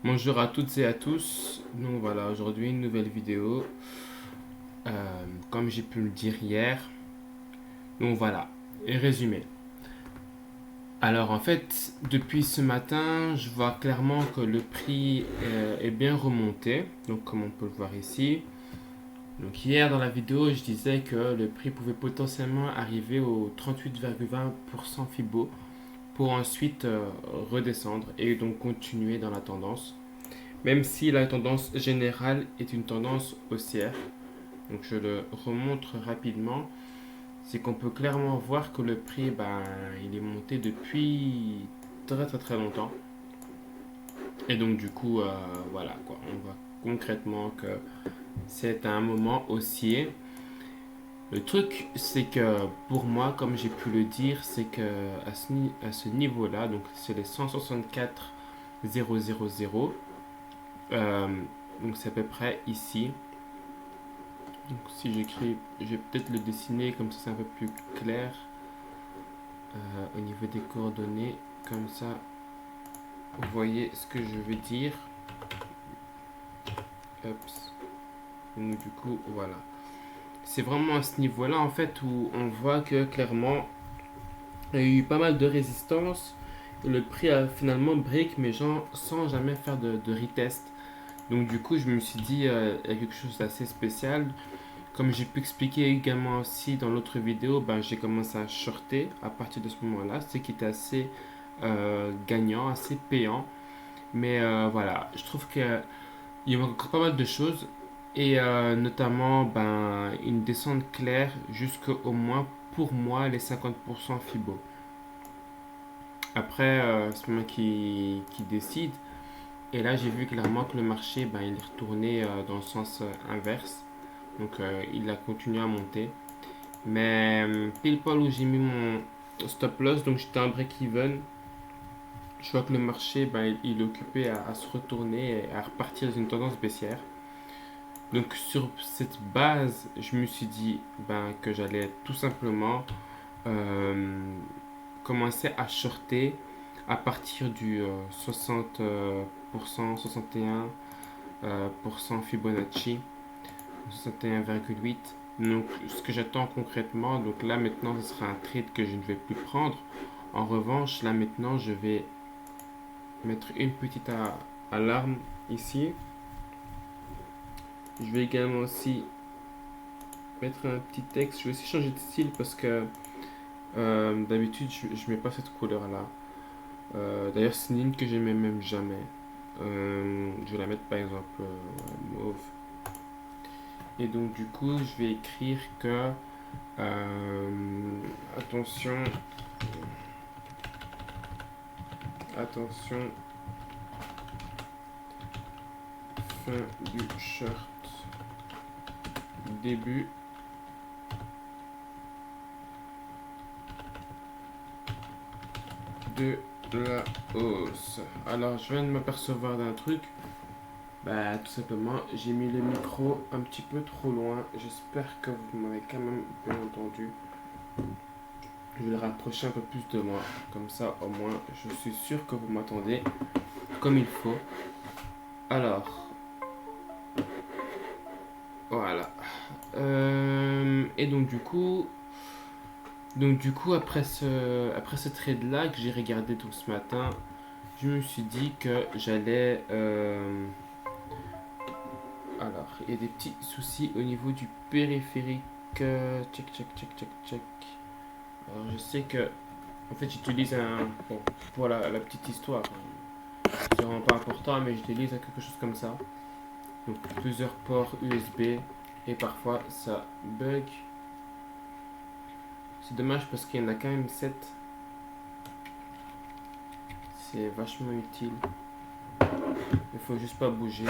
Bonjour à toutes et à tous. Donc voilà, aujourd'hui une nouvelle vidéo. Comme j'ai pu le dire hier. Donc voilà, et résumé. Alors en fait, depuis ce matin, je vois clairement que le prix est bien remonté. Donc comme on peut le voir ici. Donc hier dans la vidéo, je disais que le prix pouvait potentiellement arriver au 38,20% Fibo pour ensuite redescendre et donc continuer dans la tendance. Même si la tendance générale est une tendance haussière. Donc je le remontre rapidement. C'est qu'on peut clairement voir que le prix, il est monté depuis très très très longtemps. Et donc du coup, voilà quoi, on voit concrètement que c'est un moment haussier. Le truc, c'est que pour moi, comme j'ai pu le dire, c'est que à ce niveau-là, donc c'est les 164 000, euh, donc c'est à peu près ici. Donc si j'écris, je vais peut-être le dessiner comme ça c'est un peu plus clair au niveau des coordonnées. Comme ça, vous voyez ce que je veux dire. Hop. Donc du coup, voilà. C'est vraiment à ce niveau-là en fait où on voit que clairement il y a eu pas mal de résistance. Et le prix a finalement break, mais genre, sans jamais faire de retest. Donc du coup, je me suis dit, il y a quelque chose d'assez spécial. Comme j'ai pu expliquer également aussi dans l'autre vidéo, j'ai commencé à shorter à partir de ce moment-là, ce qui était assez gagnant, assez payant. Mais voilà, je trouve qu'il y a encore pas mal de choses et notamment une descente claire jusqu'au moins pour moi les 50% Fibo. Après, c'est moi qui décide. Et là, j'ai vu clairement que le marché, il est retourné dans le sens inverse. Donc, il a continué à monter. Mais pile poil où j'ai mis mon stop loss, donc j'étais en break-even, je vois que le marché, il est occupé à se retourner et à repartir dans une tendance baissière. Donc sur cette base, je me suis dit que j'allais tout simplement euh, commencer à shorter à partir du 60%, 61% Fibonacci, 61,8. Donc, ce que j'attends concrètement, donc là maintenant, ce sera un trade que je ne vais plus prendre. En revanche, là maintenant, je vais mettre une petite alarme ici. Je vais également aussi mettre un petit texte. Je vais aussi changer de style parce que d'habitude, je ne mets pas cette couleur-là. D'ailleurs, c'est une ligne que je mets même jamais. Je vais la mettre par exemple mauve. Et donc, du coup, je vais écrire que attention, attention, fin du short, début de la hausse. Alors, je viens de m'apercevoir d'un truc. Tout simplement, j'ai mis le micro un petit peu trop loin. J'espère que vous m'avez quand même bien entendu. Je vais le rapprocher un peu plus de moi. Comme ça, au moins, je suis sûr que vous m'entendez comme il faut. Alors, voilà. Et donc du coup, après ce trade-là que j'ai regardé tout ce matin, je me suis dit que j'allais... alors, il y a des petits soucis au niveau du périphérique. Check, check, check, check, check. Alors, je sais que... En fait, j'utilise un... Bon, voilà la petite histoire. C'est vraiment pas important, mais j'utilise quelque chose comme ça. Donc, plusieurs ports USB. Et parfois, ça bug. C'est dommage parce qu'il y en a quand même 7. C'est vachement utile. Il faut juste pas bouger.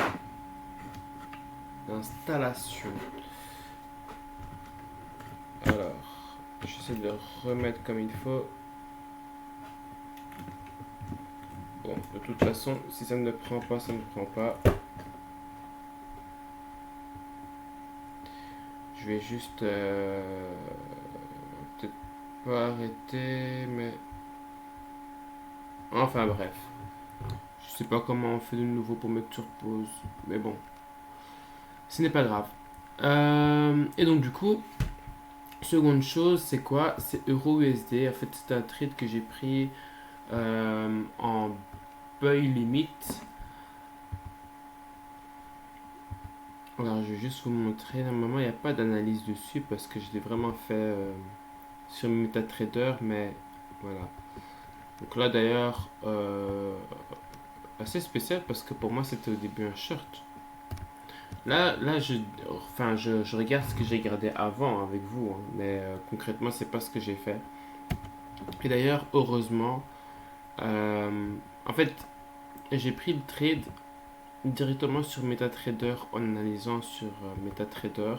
L'installation. Alors, j'essaie de le remettre comme il faut. Bon, de toute façon, si ça ne prend pas, ça ne prend pas. Je vais juste peut-être pas arrêter, mais enfin bref. Je sais pas comment on fait de nouveau pour mettre sur pause. Mais bon, ce n'est pas grave. Et donc du coup, seconde chose, c'est quoi? C'est Euro-USD. En fait, c'est un trade que j'ai pris en buy limit. Alors, je vais juste vous montrer. Normalement, il n'y a pas d'analyse dessus parce que je l'ai vraiment fait sur MetaTrader, mais voilà. Donc là, d'ailleurs, assez spécial parce que pour moi, c'était au début un short. Là je regarde ce que j'ai gardé avant avec vous, hein, mais concrètement, c'est pas ce que j'ai fait. Et d'ailleurs, heureusement, en fait, j'ai pris le trade directement sur MetaTrader en analysant sur MetaTrader.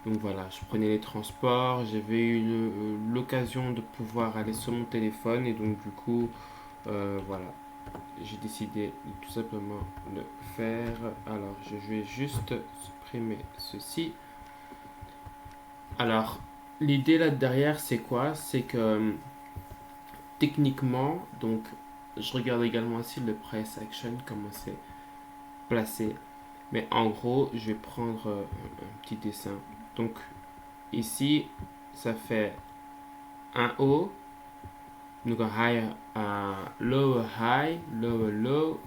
Donc voilà, je prenais les transports, j'avais eu l'occasion de pouvoir aller sur mon téléphone et donc du coup, voilà, j'ai décidé de tout simplement le faire. Alors, je vais juste supprimer ceci. Alors, l'idée là derrière, c'est quoi? C'est que techniquement, donc, je regarde également aussi le price action, comment c'est placé. Mais en gros, je vais prendre un petit dessin. Donc, ici, ça fait un haut, donc un high, un lower high, lower low,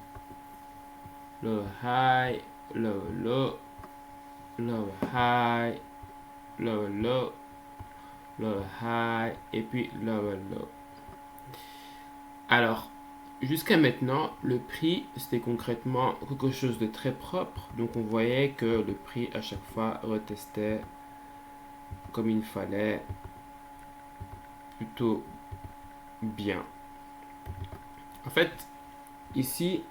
lower high, lower low, lower high, lower low, lower high, et puis lower low. Alors, jusqu'à maintenant, le prix, c'était concrètement quelque chose de très propre. Donc, on voyait que le prix, à chaque fois, retestait comme il fallait, plutôt bien. En fait, ici,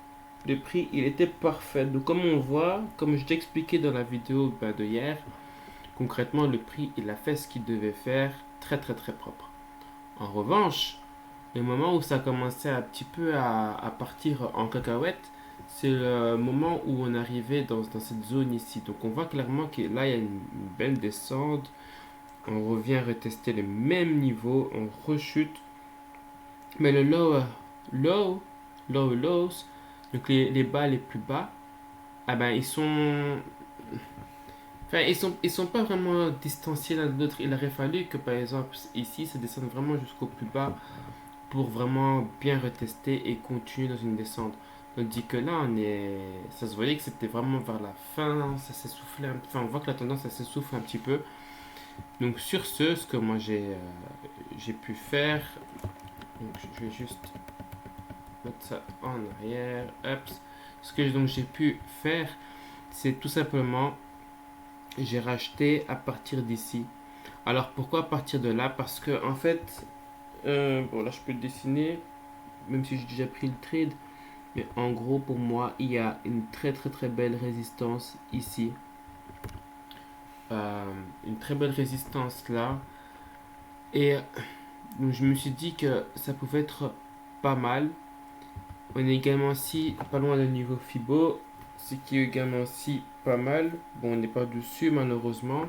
le prix, il était parfait. Donc, comme on voit, comme je t'ai expliqué dans la vidéo de hier, concrètement, le prix, il a fait ce qu'il devait faire, très très très propre. En revanche, le moment où ça commençait un petit peu à partir en cacahuète, c'est le moment où on arrivait dans cette zone ici. Donc on voit clairement que là, il y a une belle descente. On revient retester le même niveau, on rechute. Mais le lows, donc les bas les plus bas, ah ben ils sont pas vraiment distanciés l'un de l'autre. Il aurait fallu que par exemple ici, ça descende vraiment jusqu'au plus bas pour vraiment bien retester et continuer dans une descente. Tandis que là, ça se voyait que c'était vraiment vers la fin, ça s'essoufflait enfin, on voit que la tendance, ça s'essouffle un petit peu. Donc sur ce que moi j'ai pu faire, donc je vais juste mettre ça en arrière, hop. Ce que donc j'ai pu faire, c'est tout simplement, j'ai racheté à partir d'ici. Alors pourquoi à partir de là? Parce que en fait, bon là je peux le dessiner, même si j'ai déjà pris le trade. Mais en gros, pour moi, il y a une très très très belle résistance ici. Une très belle résistance là. Et donc, je me suis dit que ça pouvait être pas mal. On est également aussi pas loin du niveau Fibo. Ce qui est également aussi pas mal. Bon, on n'est pas dessus malheureusement.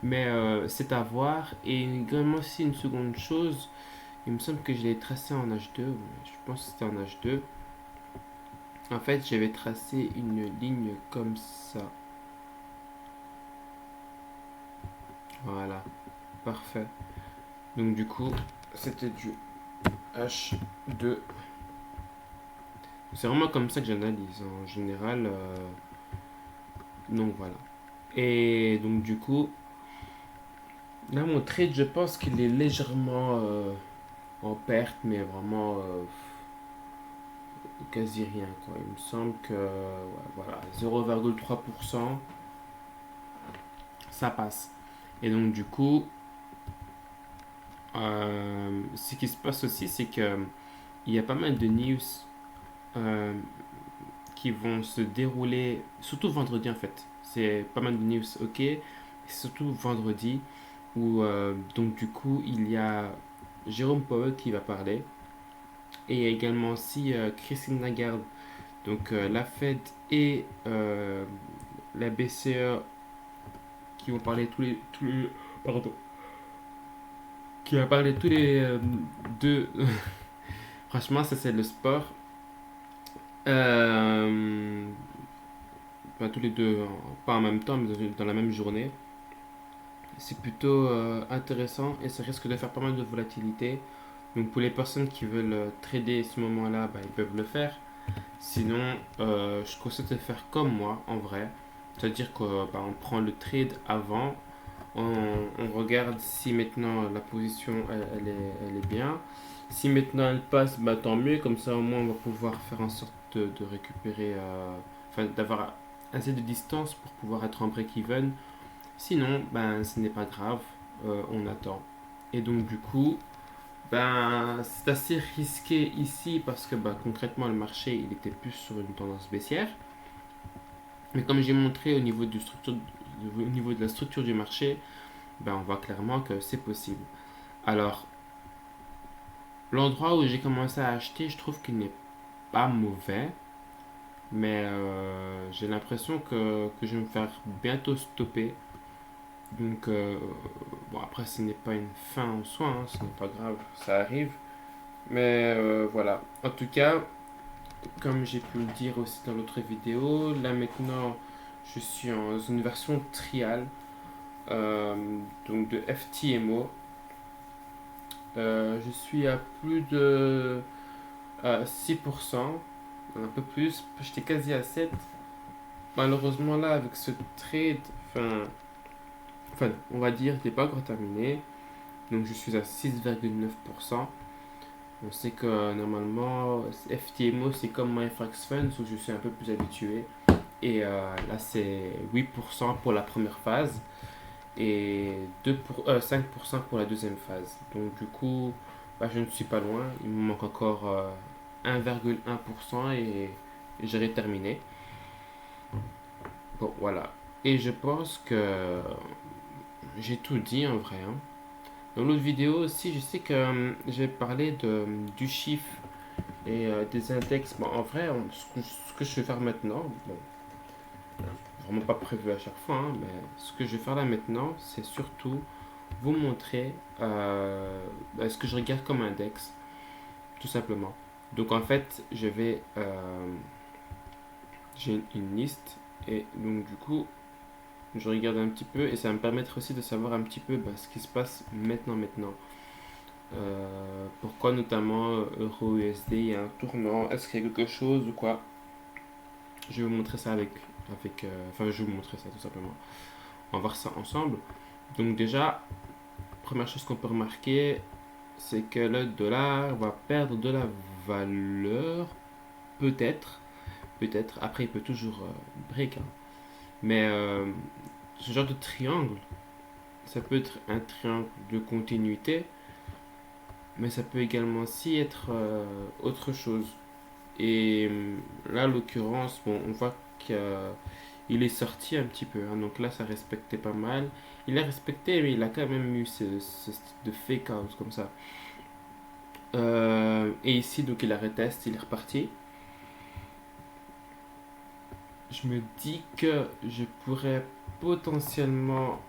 Mais c'est à voir. Et également aussi une seconde chose. Il me semble que je l'ai tracé en H2. Je pense que c'était en H2. En fait, j'avais tracé une ligne comme ça. Voilà, parfait. Donc du coup, c'était du H2. C'est vraiment comme ça que j'analyse. En général, donc voilà. Et donc du coup, là mon trade, je pense qu'il est légèrement en perte, mais vraiment quasi rien quoi. Il me semble que ouais, voilà, 0,3%, ça passe. Et donc du coup, ce qui se passe aussi, c'est que il y a pas mal de news euh, qui vont se dérouler, surtout vendredi en fait. C'est pas mal de news, ok. Surtout vendredi, où donc du coup il y a Jérôme Powell qui va parler, et il y a également aussi Christine Lagarde. Donc la Fed et la BCE qui vont parler pardon, qui va parler tous les deux. Franchement, ça c'est le sport. Euh, tous les deux, pas en même temps, mais dans la même journée. C'est plutôt intéressant et ça risque de faire pas mal de volatilité. Donc pour les personnes qui veulent trader ce moment-là, ils peuvent le faire. Sinon, je conseille de faire comme moi en vrai. C'est-à-dire qu'on prend le trade avant, on regarde si maintenant la position elle est bien. Si maintenant elle passe, tant mieux, comme ça au moins on va pouvoir faire en sorte de récupérer, d'avoir assez de distance pour pouvoir être en break-even. Sinon, ce n'est pas grave, on attend. Et donc du coup, c'est assez risqué ici parce que concrètement le marché il était plus sur une tendance baissière. Mais comme j'ai montré au niveau de la structure du marché, on voit clairement que c'est possible. Alors, l'endroit où j'ai commencé à acheter, je trouve qu'il n'est pas mauvais, mais j'ai l'impression que je vais me faire bientôt stopper. Donc, après, ce n'est pas une fin en soi, hein, ce n'est pas grave, ça arrive. Mais voilà. En tout cas, comme j'ai pu le dire aussi dans l'autre vidéo, là maintenant, je suis dans une version trial, donc de FTMO. Je suis à plus de 6%, un peu plus, j'étais quasi à 7%. Malheureusement là, avec ce trade, on va dire, il n'est pas encore terminé. Donc je suis à 6,9%. On sait que normalement, FTMO c'est comme MyFrax Funds où je suis un peu plus habitué. Et là c'est 8% pour la première phase et 5% pour la deuxième phase. Donc du coup, je ne suis pas loin. Il me manque encore 1,1% et j'aurai terminé. Bon, voilà. Et je pense que j'ai tout dit en vrai, hein. Dans l'autre vidéo aussi, je sais que j'ai parlé du chiffre et des index. Bon, en vrai, ce que je vais faire maintenant, bon, vraiment pas prévu à chaque fois, hein, mais ce que je vais faire là maintenant, c'est surtout vous montrer ce que je regarde comme index, tout simplement. Donc en fait, j'ai une liste et donc du coup, je regarde un petit peu et ça va me permettre aussi de savoir un petit peu ce qui se passe maintenant. Pourquoi notamment Euro USD, il y a un tournant, est-ce qu'il y a quelque chose ou quoi. Je vais vous montrer ça je vais vous montrer ça tout simplement. On va voir ça ensemble. Donc déjà, première chose qu'on peut remarquer, c'est que le dollar va perdre de la valeur, peut-être, peut-être. Après, il peut toujours break, hein. Mais ce genre de triangle, ça peut être un triangle de continuité, mais ça peut également aussi être autre chose. Et là, en l'occurrence, bon, on voit qu'il est sorti un petit peu, hein. Donc là, ça respectait pas mal. Il a respecté, mais il a quand même eu ce style de fake out comme ça. Et ici, donc il a retest, il est reparti. Je me dis que je pourrais potentiellement,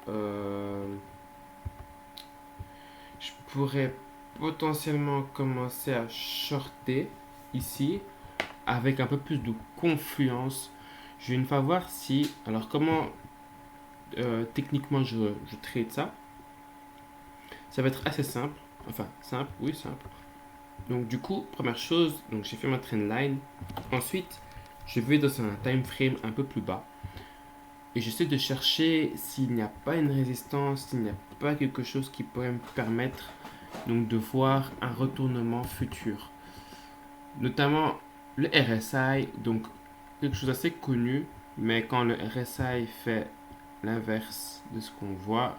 commencer à shorter ici avec un peu plus de confluence. Je vais une fois voir si, alors comment techniquement je trade ça. Ça va être assez simple, enfin simple, oui simple. Donc du coup, première chose, donc j'ai fait ma trendline. Ensuite, je vais dans un time frame un peu plus bas et j'essaie de chercher s'il n'y a pas une résistance, s'il n'y a pas quelque chose qui pourrait me permettre donc de voir un retournement futur. Notamment le RSI, donc quelque chose d'assez connu, mais quand le RSI fait l'inverse de ce qu'on voit,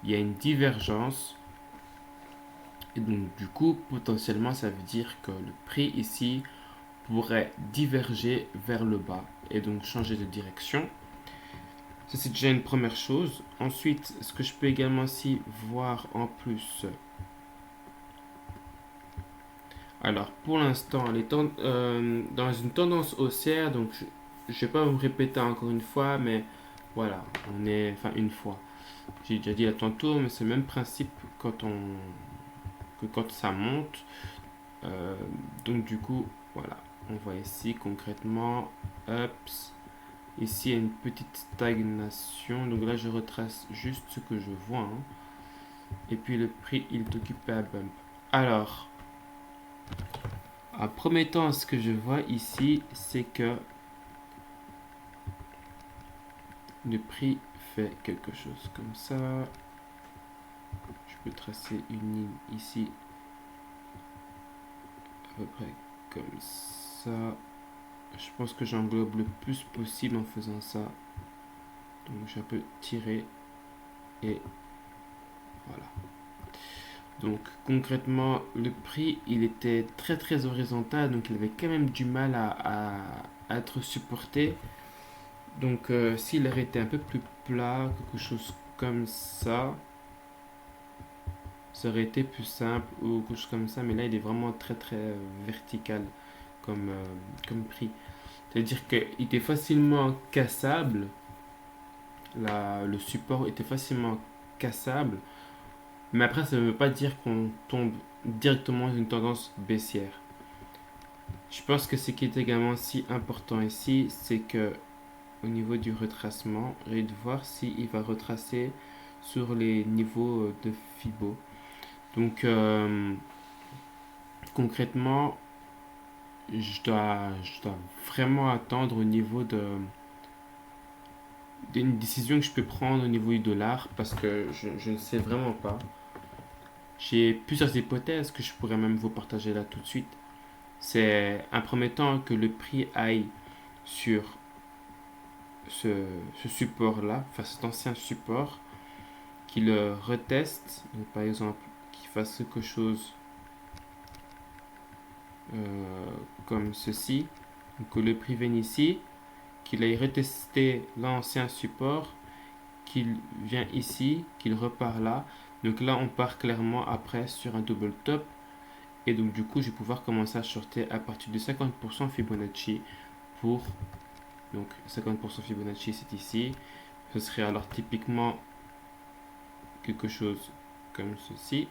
il y a une divergence. Et donc du coup, potentiellement, ça veut dire que le prix ici pourrait diverger vers le bas et donc changer de direction. Ça, c'est déjà une première chose. Ensuite, ce que je peux également aussi voir en plus. Alors, pour l'instant, dans une tendance haussière, donc je ne vais pas me répéter encore une fois, mais voilà, enfin une fois. J'ai déjà dit là tantôt, mais c'est le même principe que quand ça monte. Donc du coup, voilà. on voit ici concrètement, ups, ici il y a une petite stagnation, donc là je retrace juste ce que je vois, hein. Et puis le prix il est occupé à bump. Alors, en premier temps, ce que je vois ici, c'est que le prix fait quelque chose comme ça. Je peux tracer une ligne ici, à peu près comme ça. Je pense que j'englobe le plus possible en faisant ça. Donc j'ai un peu tiré et voilà. Donc concrètement, le prix, il était très très horizontal, donc il avait quand même du mal à être supporté. Donc s'il aurait été un peu plus plat, quelque chose comme ça aurait été plus simple ou quelque chose comme ça. Mais là, il est vraiment très très vertical comme, comme prix. C'est-à-dire qu'il était facilement cassable. Le support était facilement cassable. Mais après, ça ne veut pas dire qu'on tombe directement dans une tendance baissière. Je pense que ce qui est également si important ici, c'est que au niveau du retracement, j'ai de voir s'il va retracer sur les niveaux de Fibo. Donc concrètement, je dois vraiment attendre au niveau d'une décision que je peux prendre au niveau du dollar parce que je ne sais vraiment pas. J'ai plusieurs hypothèses que je pourrais même vous partager là tout de suite. C'est un premier temps que le prix aille sur ce support-là, enfin cet ancien support, qu'il le reteste, donc par exemple qu'il fasse quelque chose comme ceci, donc que le prix vienne ici, qu'il aille retester l'ancien support, qu'il vient ici, qu'il repart là. Donc là, on part clairement après sur un double top. Et donc du coup, je vais pouvoir commencer à shorter à partir de 50% Fibonacci pour... Donc 50% Fibonacci, c'est ici. Ce serait alors typiquement quelque chose comme ceci.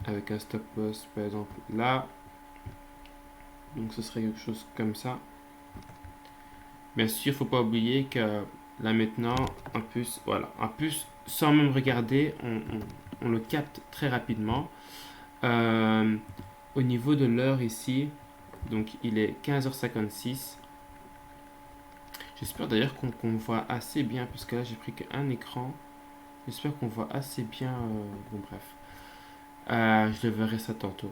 Avec un stop loss par exemple là. Donc ce serait quelque chose comme ça. Bien sûr, il ne faut pas oublier que là maintenant, en plus, voilà, en plus, sans même regarder, on le capte très rapidement. Euh, Au niveau de l'heure ici, donc il est 15h56. J'espère d'ailleurs qu'on voit assez bien, parce que là j'ai pris qu'un écran. J'espère qu'on voit assez bien. Bon, bref. Je le verrai ça tantôt.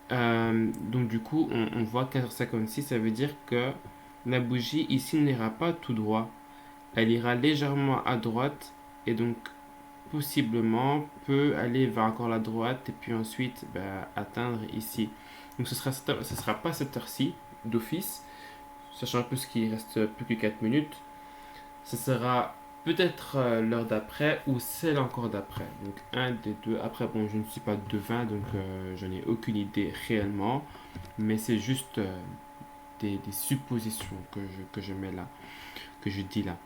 Donc du coup, on voit 15h56, ça veut dire que la bougie ici n'ira pas tout droit. Elle ira légèrement à droite et donc possiblement peut aller vers encore la droite et puis ensuite atteindre ici. Donc ce sera pas cette heure-ci d'office, sachant un peu ce qu'il reste plus que 4 minutes. Ce sera peut-être l'heure d'après ou celle encore d'après. Donc un des deux. Après, bon, je ne suis pas devin, donc je n'ai aucune idée réellement, mais c'est juste des suppositions que je mets là, que je dis là.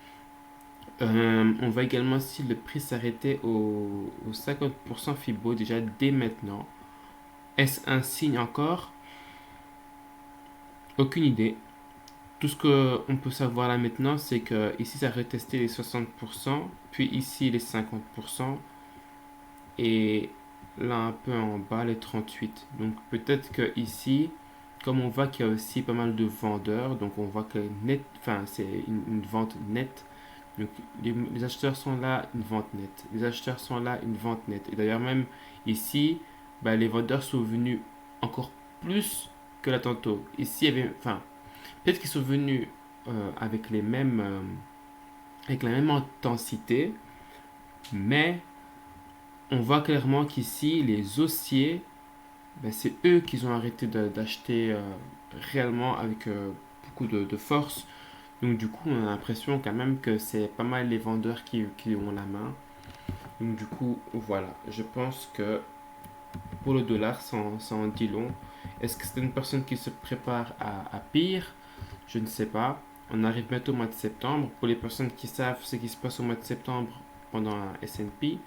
On va également si le prix s'arrêter au 50% Fibo déjà dès maintenant. Est-ce un signe encore? Aucune idée. Tout ce qu'on peut savoir là maintenant, c'est que ici ça a retesté les 60%, puis ici les 50%, et là un peu en bas les 38%. Donc peut-être que ici, comme on voit qu'il y a aussi pas mal de vendeurs, donc on voit que net, enfin c'est une vente nette. Donc les acheteurs sont là, une vente nette. Les acheteurs sont là, une vente nette. Et d'ailleurs même ici, les vendeurs sont venus encore plus que là tantôt. Ici, il y avait, enfin, peut-être qu'ils sont venus avec avec la même intensité, mais on voit clairement qu'ici, les haussiers, c'est eux qui ont arrêté d'acheter réellement avec beaucoup de force. Donc du coup, on a l'impression quand même que c'est pas mal les vendeurs qui ont la main. Donc du coup, voilà. Je pense que pour le dollar, ça en dit long. Est-ce que c'est une personne qui se prépare à pire? Je ne sais pas. On arrive bientôt au mois de septembre. Pour les personnes qui savent ce qui se passe au mois de septembre pendant un S&P,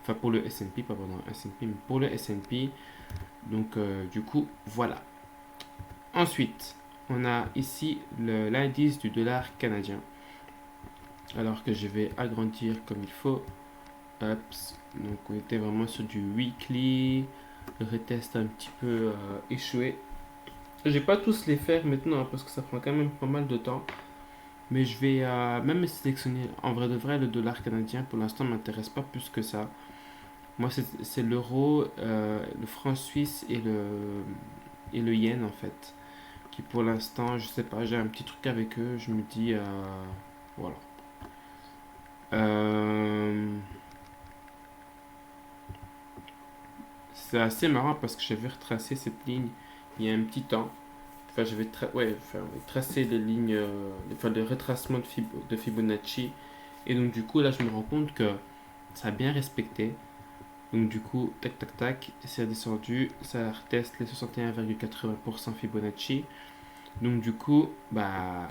enfin pour le S&P, pas pendant un S&P, mais pour le S&P. Donc du coup, voilà. Ensuite, on a ici l'indice du dollar canadien. Alors que je vais agrandir comme il faut. Ups. Donc on était vraiment sur du weekly. Le retest a un petit peu échoué. Je vais pas tous les faire maintenant parce que ça prend quand même pas mal de temps. Mais je vais même sélectionner. En vrai de vrai, le dollar canadien pour l'instant ne m'intéresse pas plus que ça. Moi, c'est l'euro, le franc suisse et le yen en fait. Qui pour l'instant, je sais pas, j'ai un petit truc avec eux. Je me dis, voilà. Euh, c'est assez marrant parce que j'avais retracé cette ligne il y a un petit temps. Enfin, tracer les lignes, enfin, le retracement de Fibonacci. Et donc, du coup, là, je me rends compte que ça a bien respecté. Donc, du coup, tac, tac, tac, c'est descendu. Ça reteste les 61,80% Fibonacci. Donc, du coup, bah,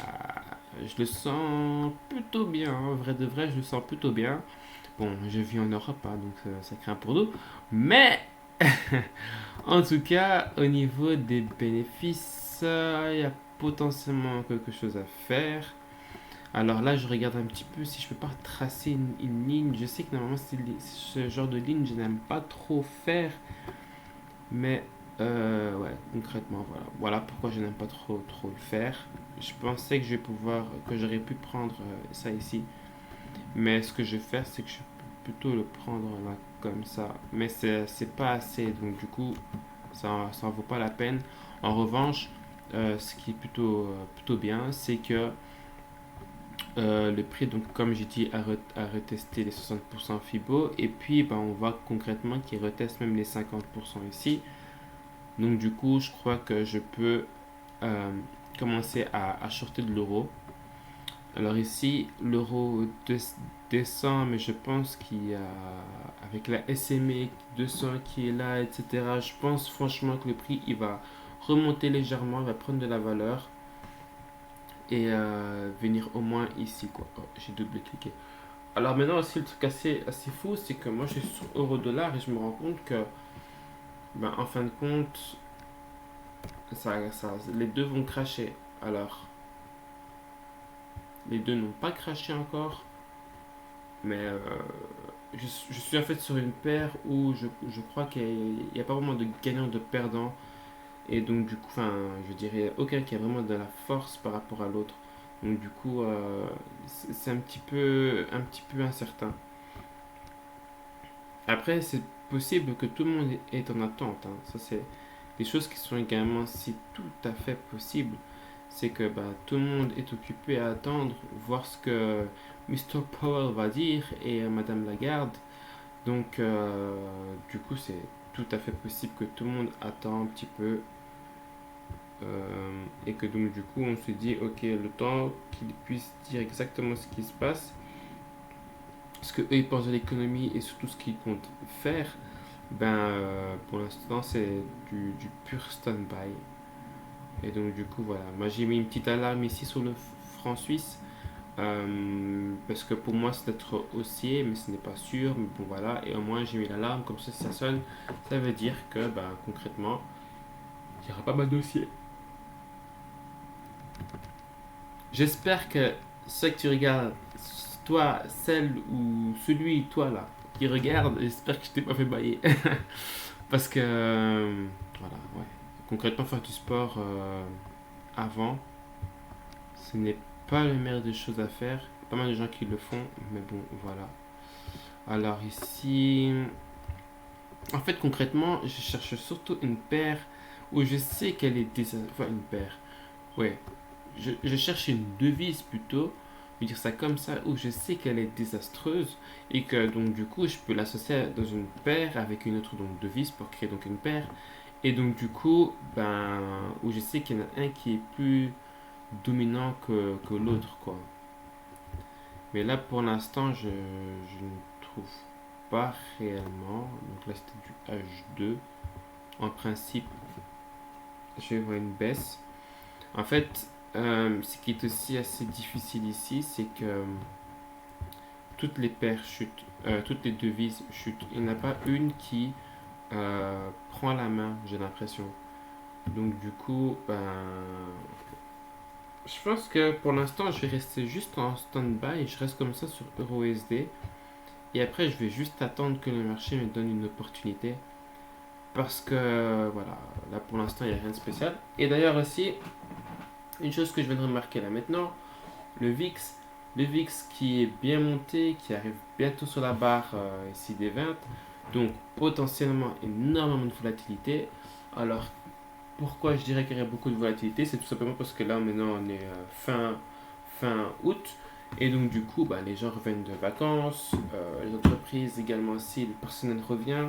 je le sens plutôt bien. En vrai de vrai, je le sens plutôt bien. Bon, je vis en Europe, hein, donc ça craint pour nous. Mais en tout cas, au niveau des bénéfices, il y a potentiellement quelque chose à faire. Alors là, je regarde un petit peu si je peux pas tracer une ligne. Je sais que normalement, ce genre de ligne, je n'aime pas trop faire. Mais ouais, concrètement, voilà. Voilà pourquoi je n'aime pas trop le faire. Je pensais que que j'aurais pu prendre ça ici. Mais ce que je vais faire, c'est que je peux plutôt le prendre là comme ça. Mais c'est pas assez. Donc du coup, ça en vaut pas la peine. En revanche, ce qui est plutôt bien, c'est que le prix, donc comme j'ai dit, a retesté les 60% Fibo. Et puis, ben, on voit concrètement qu'il reteste même les 50% ici. Donc du coup, je crois que je peux euh, commencer à shorter de l'euro. Alors ici, l'euro descend, mais je pense qu'il y a, avec la SME 200 qui est là, etc., je pense franchement que le prix, il va remonter légèrement, il va prendre de la valeur et venir au moins ici, quoi. Oh, j'ai double-cliqué. Alors maintenant aussi, le truc assez fou, c'est que moi, je suis sur euro-dollar et je me rends compte que, ben, en fin de compte, les deux vont cracher. Alors, les deux n'ont pas craché encore, mais je suis en fait sur une paire où je crois qu'il n'y a pas vraiment de gagnant, de perdant. Et donc, du coup, enfin, je dirais aucun qui a vraiment de la force par rapport à l'autre. Donc, du coup, c'est un petit peu incertain. Après, c'est possible que tout le monde est en attente, hein. Ça, c'est des choses qui sont également si tout à fait possibles. C'est que bah, tout le monde est occupé à attendre, voir ce que Mr. Powell va dire et Madame Lagarde. Donc, du coup, c'est tout à fait possible que tout le monde attend un petit peu et que donc, du coup, on se dit, ok, le temps qu'ils puissent dire exactement ce qui se passe, ce que eux ils pensent de l'économie et surtout ce qu'ils comptent faire, ben, pour l'instant, c'est du pur stand-by. Et donc, du coup, voilà. Moi, j'ai mis une petite alarme ici sur le franc suisse. Parce que pour moi, c'est d'être haussier, mais ce n'est pas sûr. Mais bon, voilà. Et au moins, j'ai mis l'alarme. Comme ça, si ça sonne, ça veut dire que, ben, concrètement, il y aura pas mal d'haussier. J'espère que ce que tu regardes, toi, celle ou celui, toi, là, qui regarde, j'espère que je t'ai pas fait bailler. Parce que, voilà, ouais. Concrètement, faire du sport avant, ce n'est pas le meilleur des choses à faire. Il y a pas mal de gens qui le font, mais bon, voilà. Alors ici, en fait, concrètement, je cherche surtout une paire où je sais qu'elle est enfin, une paire. Ouais, je cherche une devise plutôt, je vais dire ça comme ça, où je sais qu'elle est désastreuse et que donc du coup je peux l'associer dans une paire avec une autre donc devise pour créer donc une paire. Et donc du coup, ben, où je sais qu'il y en a un qui est plus dominant que l'autre, quoi. Mais là, pour l'instant, je ne trouve pas réellement. Donc là, c'était du H2. En principe, je vais voir une baisse. En fait, ce qui est aussi assez difficile ici, c'est que toutes les paires chutent, toutes les devises chutent. Il n'y en a pas une qui prend la main, j'ai l'impression. Donc du coup, je pense que pour l'instant, je vais rester juste en stand-by. Je reste comme ça sur EURUSD. Et après, je vais juste attendre que le marché me donne une opportunité. Parce que, voilà, là pour l'instant, il n'y a rien de spécial. Et d'ailleurs aussi, une chose que je viens de remarquer là maintenant, le VIX. Le VIX qui est bien monté, qui arrive bientôt sur la barre ici des 20. Donc potentiellement énormément de volatilité. Alors pourquoi je dirais qu'il y aurait beaucoup de volatilité? C'est tout simplement parce que là maintenant on est fin août. Et donc du coup, les gens reviennent de vacances, les entreprises également aussi, le personnel revient.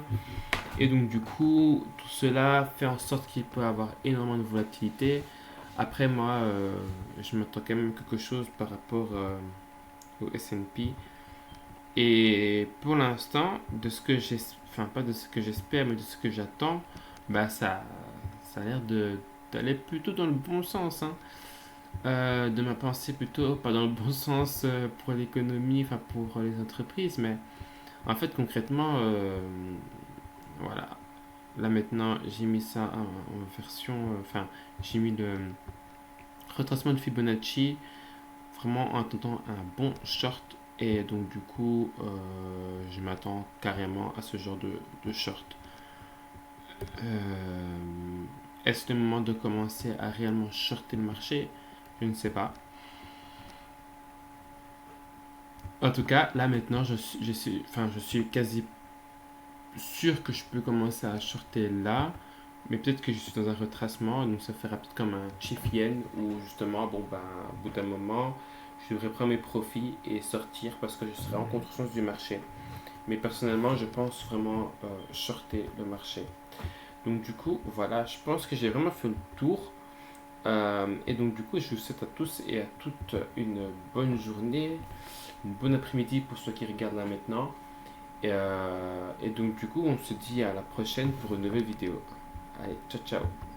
Et donc du coup, tout cela fait en sorte qu'il peut y avoir énormément de volatilité. Après moi, je m'attends quand même à quelque chose par rapport au S&P. Et pour l'instant, de ce que j'espère, enfin pas de ce que j'espère, mais de ce que j'attends, ça a l'air d'aller plutôt dans le bon sens, hein. De ma pensée plutôt, pas dans le bon sens pour l'économie, enfin pour les entreprises, mais en fait concrètement, voilà. Là maintenant, j'ai mis ça en version, enfin j'ai mis le retracement de Fibonacci, vraiment en attendant un bon short. Et donc du coup, je m'attends carrément à ce genre de short. Euh, Est-ce le moment de commencer à réellement shorter le marché? Je ne sais pas. En tout cas, là maintenant, je suis quasi sûr que je peux commencer à shorter là. Mais peut-être que je suis dans un retracement, donc ça fera peut-être comme un chief yen où justement, au bout d'un moment, je devrais prendre mes profits et sortir parce que je serai en contre-sens du marché. Mais personnellement, je pense vraiment shorter le marché. Donc du coup, voilà, je pense que j'ai vraiment fait le tour. Et donc du coup, je vous souhaite à tous et à toutes une bonne journée, une bonne après-midi pour ceux qui regardent là maintenant. Et donc du coup, on se dit à la prochaine pour une nouvelle vidéo. Allez, ciao ciao.